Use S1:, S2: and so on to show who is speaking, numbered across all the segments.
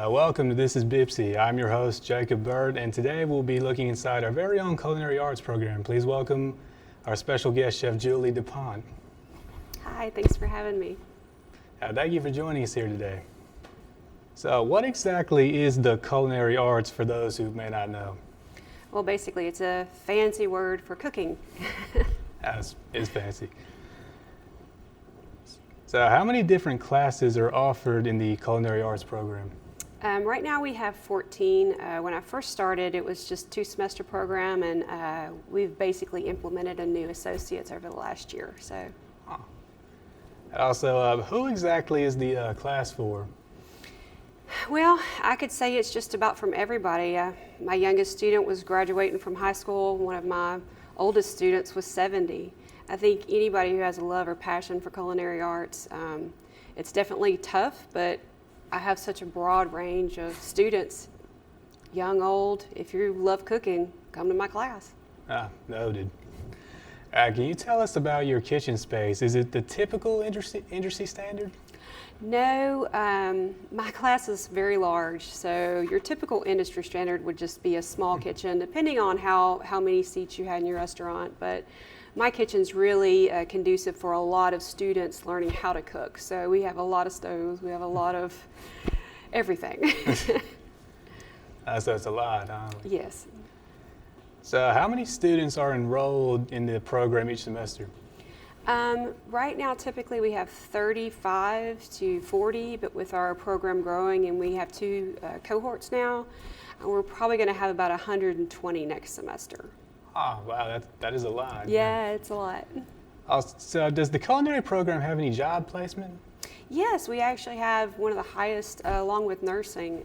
S1: Welcome to This is BPCC. I'm your host, Jacob Bird, and today we'll be looking inside our very own Culinary Arts program. Please welcome our special guest, Chef Julie DuPont.
S2: Hi, thanks for having me.
S1: Thank you for joining us here today. So what exactly is the Culinary Arts for those who may not know?
S2: Well, basically, it's a fancy word for cooking.
S1: It's fancy. So how many different classes are offered in the Culinary Arts program?
S2: Right now we have 14. When I first started, it was just 2-semester program, and we've basically implemented a new associates over the last year. So.
S1: Also, who exactly is the class for?
S2: Well, I could say it's just about from everybody. My youngest student was graduating from high school. One of my oldest students was 70. I think anybody who has a love or passion for culinary arts, it's definitely tough, but I have such a broad range of students, young, old. If you love cooking, come to my class.
S1: Noted. Can you tell us about your kitchen space? Is it the typical industry standard?
S2: No, my class is very large, so your typical industry standard would just be a small kitchen, depending on how many seats you had in your restaurant. But my kitchen's really conducive for a lot of students learning how to cook. So we have a lot of stoves, we have a lot of everything.
S1: So it's a lot, huh?
S2: Yes.
S1: So how many students are enrolled in the program each semester?
S2: Right now, typically we have 35 to 40, but with our program growing and we have 2 cohorts now, we're probably going to have about 120 next semester.
S1: Oh, wow, that is a lot.
S2: Yeah, it's a lot.
S1: So does the culinary program have any job placement?
S2: Yes, we actually have one of the highest, along with nursing.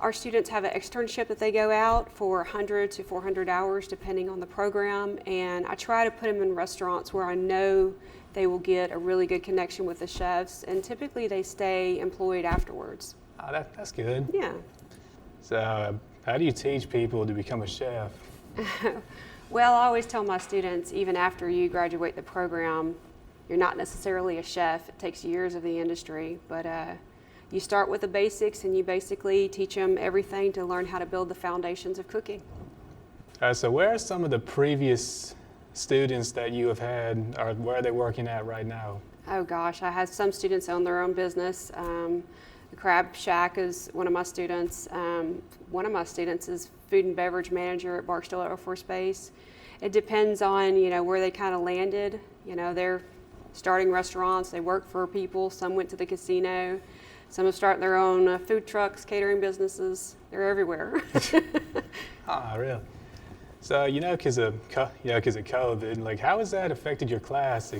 S2: Our students have an externship that they go out for 100 to 400 hours depending on the program, and I try to put them in restaurants where I know they will get a really good connection with the chefs, and typically they stay employed afterwards.
S1: Oh, that's good.
S2: Yeah.
S1: So how do you teach people to become a chef?
S2: Well, I always tell my students, even after you graduate the program, you're not necessarily a chef. It takes years of the industry, but you start with the basics and you basically teach them everything to learn how to build the foundations of cooking.
S1: So where are some of the previous students that you have had, or where are they working at right now?
S2: Oh gosh, I have some students own their own business. The Crab Shack is one of my students. One of my students is food and beverage manager at Barksdale Air Force Base. It depends on, where they kind of landed. They're starting restaurants, they work for people, some went to the casino. Some have started their own food trucks, catering businesses. They're everywhere.
S1: Really? So, because of COVID, how has that affected your class?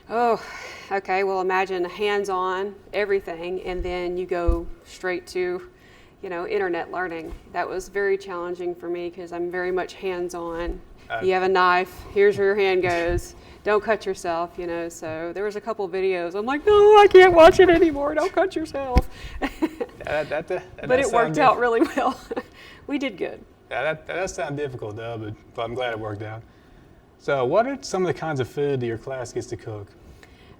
S2: Oh, okay. Well, imagine hands-on everything, and then you go straight to, internet learning. That was very challenging for me because I'm very much hands-on. You have a knife. Here's where your hand goes. Don't cut yourself, so there was a couple videos. I'm like, no, I can't watch it anymore. Don't cut yourself. But it worked out really well. We did good.
S1: That does sound difficult, though, but I'm glad it worked out. So what are some of the kinds of food that your class gets to cook?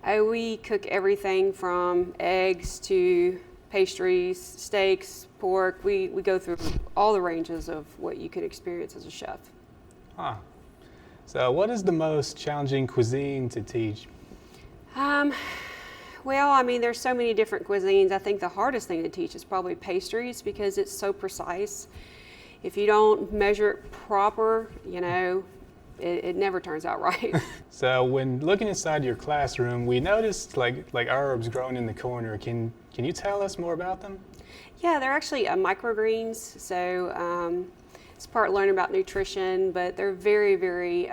S2: We cook everything from eggs to pastries, steaks, pork. We go through all the ranges of what you could experience as a chef.
S1: So what is the most challenging cuisine to teach?
S2: Well, there's so many different cuisines. I think the hardest thing to teach is probably pastries because it's so precise. If you don't measure it proper, it never turns out right.
S1: So when looking inside your classroom, we noticed like herbs growing in the corner. Can you tell us more about them?
S2: Yeah, they're actually microgreens. So it's part learning about nutrition, but they're very, very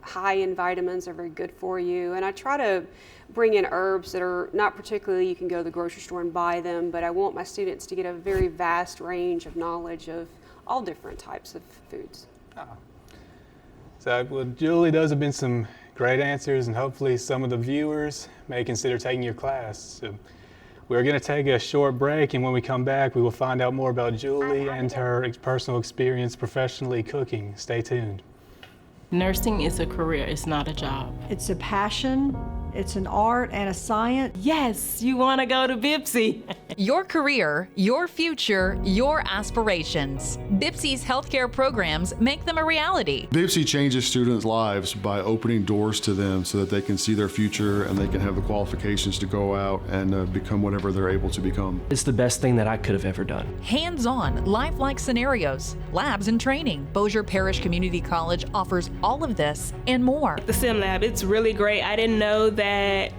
S2: high in vitamins. They're very good for you. And I try to bring in herbs that are not particularly, you can go to the grocery store and buy them, but I want my students to get a very vast range of knowledge of all different types of foods.
S1: So, Julie, those have been some great answers, and hopefully some of the viewers may consider taking your class. So we're going to take a short break, and when we come back, we will find out more about Julie and her personal experience professionally cooking. Stay tuned.
S3: Nursing is a career, it's not a job.
S4: It's a passion,
S3: It's an art and a science.
S4: Yes, you want to go to BPCC.
S5: Your career, your future, your aspirations. BPCC's healthcare programs make them a reality.
S6: BPCC changes students' lives by opening doors to them so that they can see their future and they can have the qualifications to go out and become whatever they're able to become.
S7: It's the best thing that I could have ever done.
S5: Hands-on, lifelike scenarios, labs and training. Bossier Parish Community College offers all of this and more.
S4: The sim lab, it's really great. I didn't know that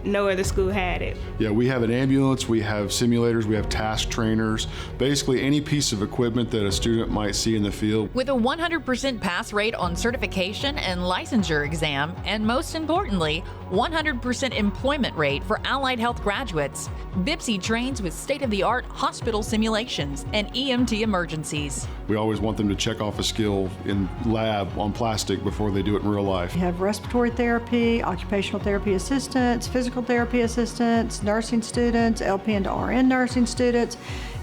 S4: no other school had it.
S6: Yeah, we have an ambulance, we have simulators, we have task trainers, basically any piece of equipment that a student might see in the field.
S5: With a 100% pass rate on certification and licensure exam, and most importantly, 100% employment rate for allied health graduates, BPCC trains with state-of-the-art hospital simulations and EMT emergencies.
S6: We always want them to check off a skill in lab on plastic before they do it in real life.
S3: We have respiratory therapy, occupational therapy assistants, physical therapy assistants, nursing students, LPN to RN nursing students.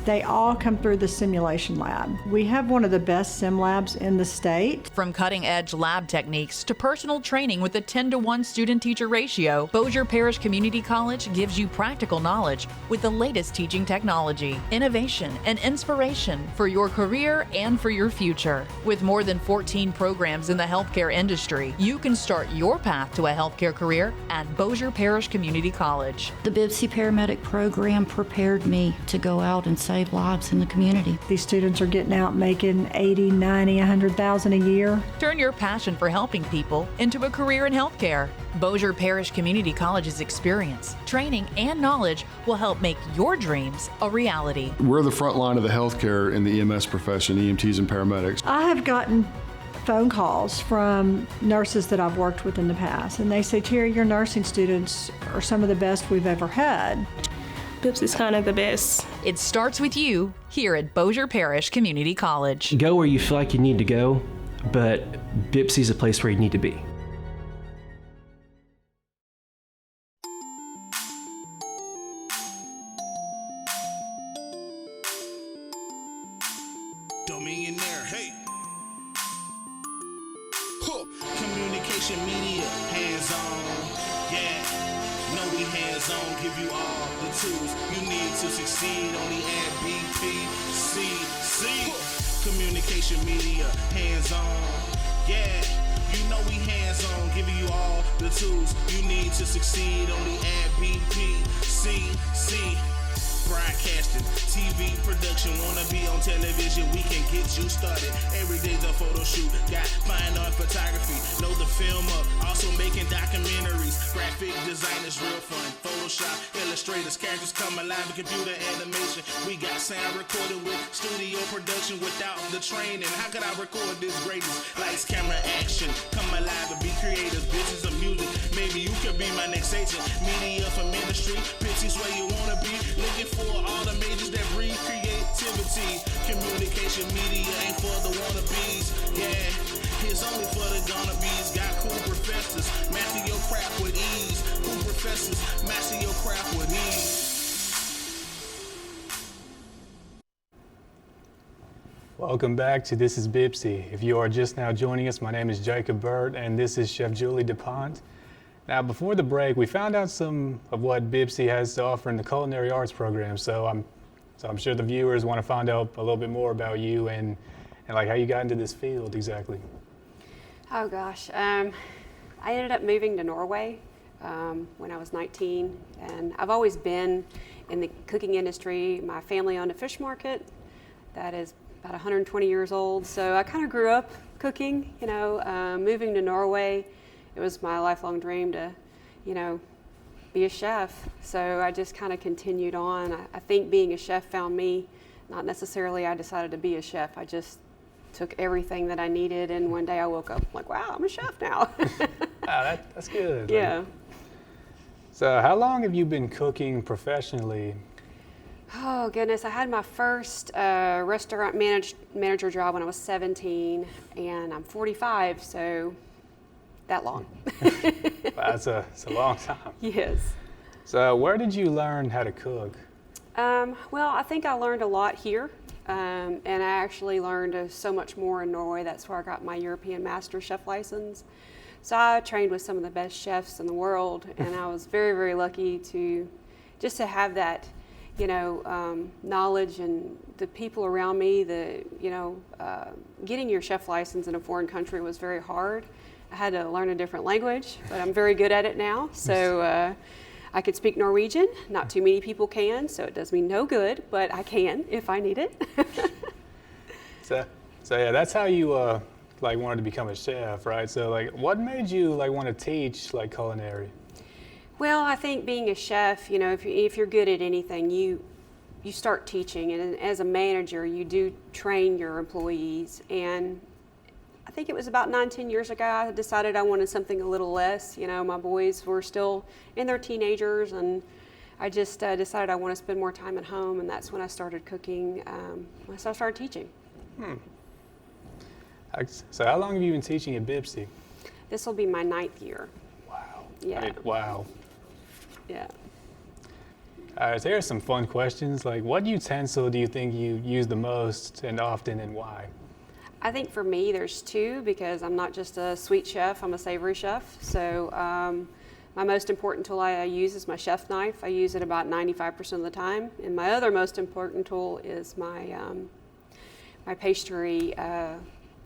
S3: They all come through the simulation lab. We have one of the best sim labs in the state.
S5: From cutting-edge lab techniques to personal training with a 10-to-1 student-teacher ratio, Bossier Parish Community College gives you practical knowledge with the latest teaching technology, innovation, and inspiration for your career and for your future. With more than 14 programs in the healthcare industry, you can start your path to a healthcare career at Bossier Parish Community College.
S8: The BPCC paramedic program prepared me to go out and save lives in the community.
S3: These students are getting out making 80, 90, 100,000 a year.
S5: Turn your passion for helping people into a career in healthcare. Bossier Parish Community College's experience, training, and knowledge will help make your dreams a reality.
S6: We're the front line of the healthcare in the EMS profession, EMTs and paramedics.
S3: I have gotten phone calls from nurses that I've worked with in the past, and they say, Terry, your nursing students are some of the best we've ever had.
S4: BPCC is kind of the best.
S5: It starts with you here at Bossier Parish Community College.
S7: Go where you feel like you need to go, but BPCC is a place where you need to be.
S9: Dominionaire, hey. Huh. Communication media, hands-on, yeah. Know we hands-on, give you all the tools you need to succeed. Only at BPCC. Communication media, hands-on, yeah. You know we hands-on, giving you all the tools you need to succeed. Only at BPCC. Broadcasting, TV production, wanna be on television, we can get you started. Every day's a photo shoot, got fine art photography, know the film up, also making documentaries. Graphic designers, real fun, Photoshop, illustrators, characters come alive in computer animation. We got sound recorded with studio production without the training. How could I record this greatness? Lights, camera, action, come alive and be creative. Business of music, maybe you could be my next agent. Media for ministry, pitches where you wanna be. Looking for all the majors that breed creativity. Communication media ain't for the wannabes. Yeah, it's only for the gonna-bees. Got cool professors, master your craft with ease. Cool professors, master your craft with ease.
S1: Welcome back to This is BPCC. If you are just now joining us, my name is Jacob Burt and this is Chef Julie DuPont. Now, before the break, we found out some of what BPCC has to offer in the Culinary Arts program. So I'm sure the viewers want to find out a little bit more about you and like how you got into this field exactly.
S2: Oh gosh, I ended up moving to Norway when I was 19, and I've always been in the cooking industry. My family owned a fish market that is about 120 years old, so I kind of grew up cooking. Moving to Norway, it was my lifelong dream to, be a chef. So I just kind of continued on. I think being a chef found me. Not necessarily I decided to be a chef. I just took everything that I needed, and one day I woke up like, wow, I'm a chef now.
S1: Wow, that's good.
S2: Yeah.
S1: So how long have you been cooking professionally?
S2: Oh goodness, I had my first restaurant manager job when I was 17, and I'm 45, so that long.
S1: Wow, it's a long time.
S2: Yes.
S1: So where did you learn how to cook?
S2: Well, I think I learned a lot here, and I actually learned so much more in Norway. That's where I got my European Master Chef license. So I trained with some of the best chefs in the world, and I was very, very lucky to just to have that, knowledge, and the people around me. Getting your chef license in a foreign country was very hard. I had to learn a different language, but I'm very good at it now. So I could speak Norwegian. Not too many people can, so it does me no good, but I can if I need it.
S1: So yeah, that's how you wanted to become a chef, right? So what made you want to teach culinary?
S2: Well, I think being a chef, if you're good at anything, you start teaching, and as a manager, you do train your employees. And I think it was about 9-10 years ago, I decided I wanted something a little less. My boys were still in their teenagers, and I just decided I want to spend more time at home, and that's when I started cooking. So I started teaching.
S1: So how long have you been teaching at BPCC?
S2: This will be my 9th year.
S1: Wow.
S2: Yeah.
S1: Wow.
S2: Yeah.
S1: All right, so here are some fun questions. What utensil do you think you use the most and often, and why?
S2: I think for me, there's 2, because I'm not just a sweet chef, I'm a savory chef. So my most important tool I use is my chef knife. I use it about 95% of the time. And my other most important tool is my my pastry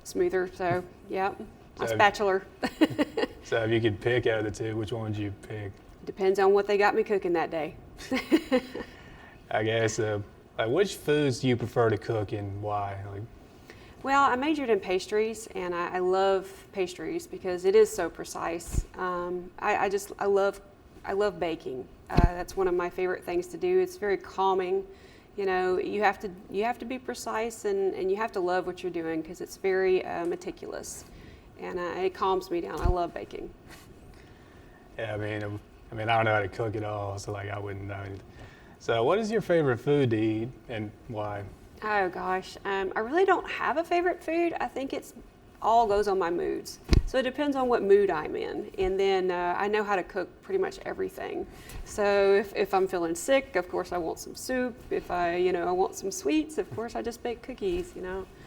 S2: smoother. So yeah, my spatula.
S1: So if you could pick out of the 2, which one would you pick?
S2: Depends on what they got me cooking that day.
S1: I guess, which foods do you prefer to cook, and why?
S2: Well, I majored in pastries, and I love pastries because it is so precise. I love baking. That's one of my favorite things to do. It's very calming. You have to be precise, and you have to love what you're doing because it's very meticulous, and it calms me down. I love baking.
S1: Yeah, I don't know how to cook at all, so I wouldn't know. So what is your favorite food to eat, and why?
S2: Oh gosh, I really don't have a favorite food. I think it's all goes on my moods. So it depends on what mood I'm in, and then I know how to cook pretty much everything. So if I'm feeling sick, of course I want some soup. If I want some sweets, of course I just bake cookies.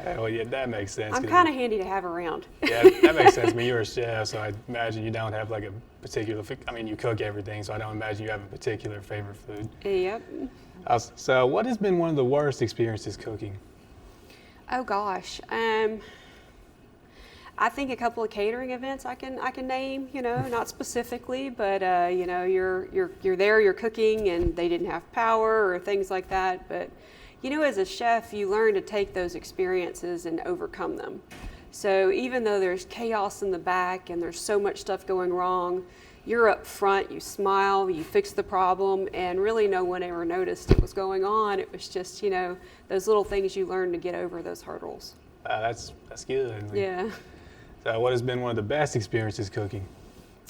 S1: Well, yeah, that makes sense.
S2: I'm kind of handy to have around.
S1: Yeah, that makes sense. You're a chef, so I imagine you don't have a particular. You cook everything, so I don't imagine you have a particular favorite food.
S2: Yep.
S1: So what has been one of the worst experiences cooking?
S2: Oh gosh. I think a couple of catering events I can name, not specifically, but you're there, you're cooking, and they didn't have power or things like that. But as a chef, you learn to take those experiences and overcome them. So even though there's chaos in the back and there's so much stuff going wrong, you're up front, you smile, you fix the problem, and really no one ever noticed it was going on. It was just those little things you learn to get over those hurdles.
S1: That's good.
S2: Yeah.
S1: So what has been one of the best experiences cooking?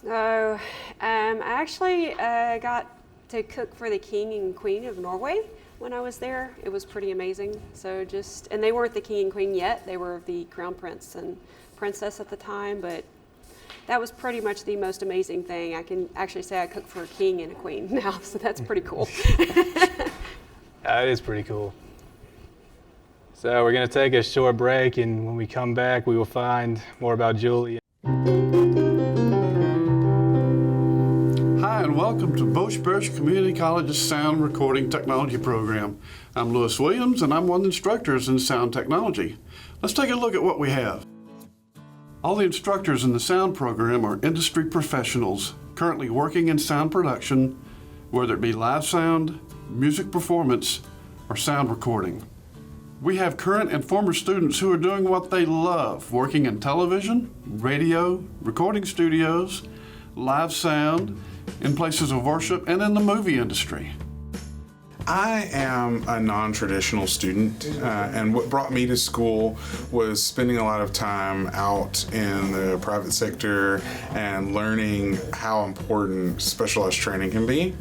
S2: I actually got to cook for the King and Queen of Norway when I was there. It was pretty amazing. So and they weren't the King and Queen yet. They were the Crown Prince and Princess at the time, but that was pretty much the most amazing thing. I can actually say I cook for a king and a queen now, so that's pretty cool.
S1: It is pretty cool. So we're going to take a short break, and when we come back, we will find more about Julie.
S10: Hi, and welcome to Bosch Community College's Sound Recording Technology program. I'm Lewis Williams, and I'm one of the instructors in sound technology. Let's take a look at what we have. All the instructors in the sound program are industry professionals currently working in sound production, whether it be live sound, music performance, or sound recording. We have current and former students who are doing what they love, working in television, radio, recording studios, live sound, in places of worship, and in the movie industry.
S11: I am a non-traditional student, and what brought me to school was spending a lot of time out in the private sector and learning how important specialized training can be.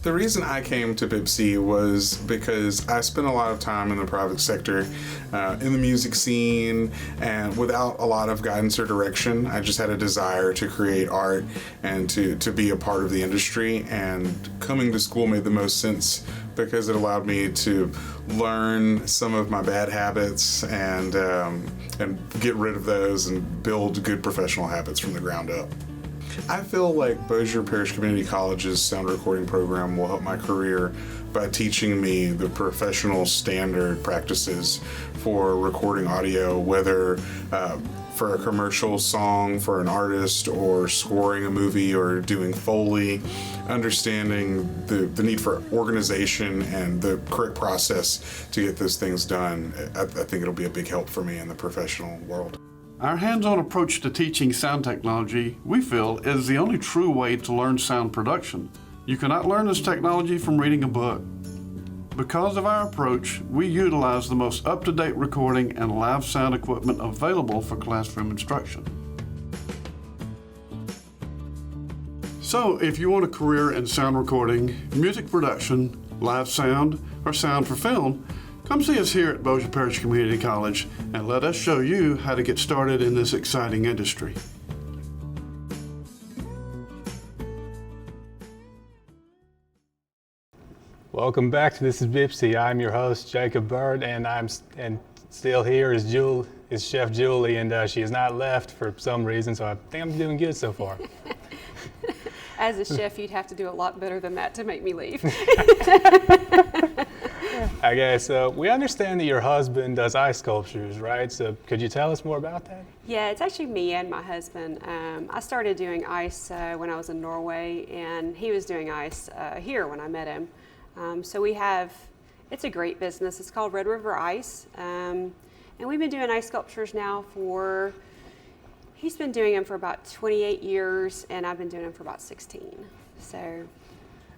S11: The reason I came to BPCC was because I spent a lot of time in the private sector, in the music scene, and without a lot of guidance or direction. I just had a desire to create art and to be a part of the industry, and coming to school made the most sense because it allowed me to learn some of my bad habits and get rid of those and build good professional habits from the ground up. I feel like Bossier Parish Community College's sound recording program will help my career by teaching me the professional standard practices for recording audio, whether for a commercial song for an artist or scoring a movie or doing Foley, understanding the need for organization and the correct process to get those things done. I think it'll be a big help for me in the professional world.
S10: Our hands-on approach to teaching sound technology, we feel, is the only true way to learn sound production. You cannot learn this technology from reading a book. Because of our approach, we utilize the most up-to-date recording and live sound equipment available for classroom instruction. So, if you want a career in sound recording, music production, live sound, or sound for film, come see us here at Bossier Parish Community College and let us show you how to get started in this exciting industry.
S1: Welcome back to This is BPCC. I'm your host, Jacob Bird, and still here is Chef Julie, and she has not left for some reason, so I think I'm doing good so far.
S2: As a chef, you'd have to do a lot better than that to make me leave.
S1: Okay, so we understand that your husband does ice sculptures, right? So could you tell us more about that?
S2: Yeah, it's actually me and my husband. I started doing ice when I was in Norway, and he was doing ice here when I met him. So it's a great business. It's called Red River Ice. And we've been doing ice sculptures now he's been doing them for about 28 years, and I've been doing them for about 16. So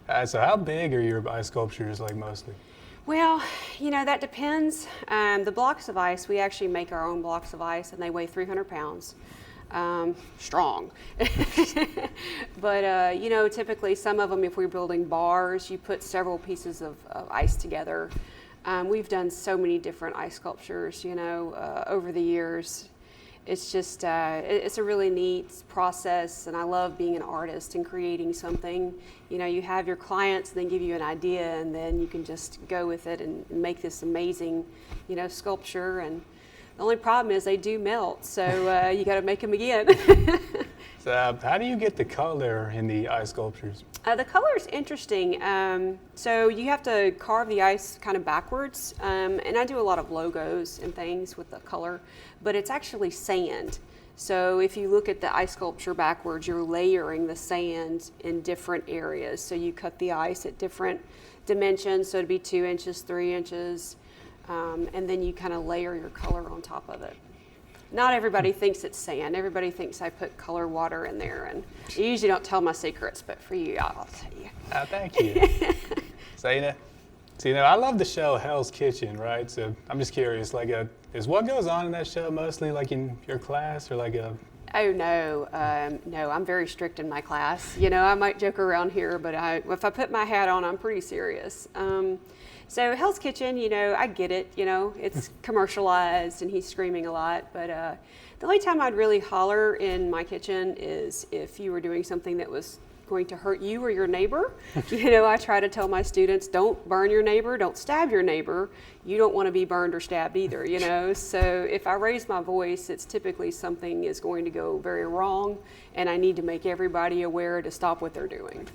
S1: how big are your ice sculptures, like, mostly?
S2: Well, that depends. The blocks of ice, we actually make our own blocks of ice, and they weigh 300 pounds. Strong. But, typically some of them, if we're building bars, you put several pieces of ice together. We've done so many different ice sculptures, over the years. It's just, it's a really neat process, and I love being an artist and creating something. You have your clients, then give you an idea, and then you can just go with it and make this amazing, sculpture. And the only problem is they do melt, so you got to make them again.
S1: So how do you get the color in the ice sculptures?
S2: The color is interesting. So you have to carve the ice kind of backwards, and I do a lot of logos and things with the color, but it's actually sand. So if you look at the ice sculpture backwards, you're layering the sand in different areas. So you cut the ice at different dimensions, so it'd be 2 inches, 3 inches, and then you kind of layer your color on top of it. Not everybody thinks it's sand. Everybody thinks I put color water in there, and I usually don't tell my secrets, but for you, I'll tell you.
S1: Oh, thank you. So, I love the show Hell's Kitchen, right? So I'm just curious, is what goes on in that show mostly like in your class or like a...
S2: Oh, no, I'm very strict in my class. I might joke around here, but if I put my hat on, I'm pretty serious. So Hell's Kitchen, I get it, it's commercialized and he's screaming a lot, but the only time I'd really holler in my kitchen is if you were doing something that was going to hurt you or your neighbor. I try to tell my students, don't burn your neighbor, don't stab your neighbor. You don't want to be burned or stabbed either, So if I raise my voice, it's typically something is going to go very wrong, and I need to make everybody aware to stop what they're doing.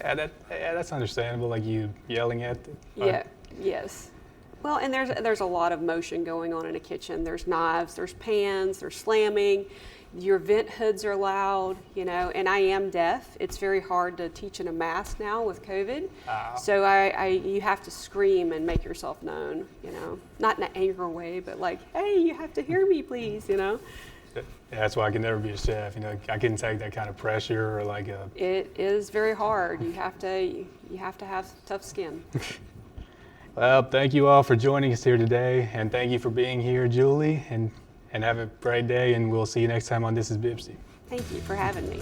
S1: Yeah, that's understandable, like you yelling at them.
S2: Yeah, yes. Well, and there's a lot of motion going on in a kitchen. There's knives, there's pans, there's slamming. Your vent hoods are loud, and I am deaf. It's very hard to teach in a mask now with COVID. So you have to scream and make yourself known, Not in an angry way, but like, hey, you have to hear me, please,
S1: Yeah, that's why I can never be a chef. I couldn't take that kind of pressure or like a...
S2: It is very hard. You have to have tough skin.
S1: Well, thank you all for joining us here today, and thank you for being here, Julie, and have a great day, and we'll see you next time on This is BPCC.
S2: Thank you for having me.